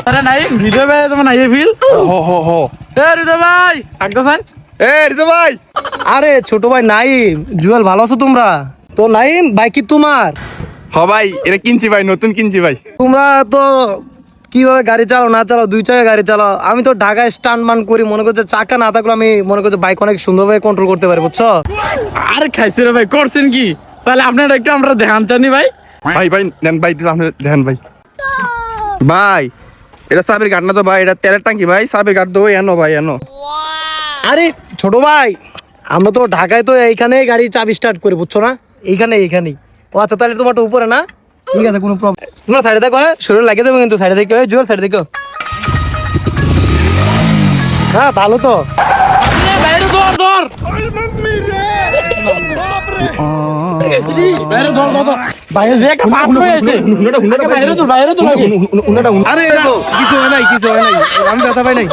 আরে নাই হৃদয় ভাই তোমার নাই ফিল হো এ হৃদয় ভাই আগদাসান ঋতু ভাই। আরে ছোট ভাই নাইম, জুয়েল ভালো আছো তোমরা? তো নাইম বাইক কি তোমার? ভাই এটা কিনছি ভাই, নতুন কিনছি ভাই। তোমরা তো কিভাবে গাড়ি চালাও না চালাও, দুই চাকা গাড়ি চালাও। আমি তো ঢাকায় স্টান্ট মান করি, মনে করছে চাকা না থাকলে আমি মনে করছে বাইক অনেক সুন্দরভাবে কন্ট্রোল করতে পারি, বুঝছো? আরে খাইছে রে ভাই, করছেন কি? তাহলে আপনারা একটু আমরা দেখান চানি ভাই। ভাই নেন ভাই, একটু আপনি দেখেন ভাই। ভাই এটা সাবের গাড় না তো ভাই, এটা তেলের টাঙ্কি ভাই। সাবের গাড় তো এনো ভাই, এনো। আরে ছোট ভাই, আমরা তো ঢাকায় তো এইখানে গাড়ি চাবি স্টার্ট করি, বুঝছো না? এইখানেই। ও আচ্ছা, তাহলে তোমারটা উপরে না? ঠিক আছে, কোনো প্রবলেম। তোমরা সাইডে দেখো, হ্যাঁ শরীর লাগিয়ে দেবো কিন্তু সাইডে দেখো, জুয়েল সাইডে দেখো। হ্যাঁ ভালো তো। বাইরে ধর ধর বাইরে ধর ধর বাইরে যে একটা পাট হয়েছে বাইরে তো লাগে। আরে কিছু হয় নাই, আমি ব্যথা পাই নাই।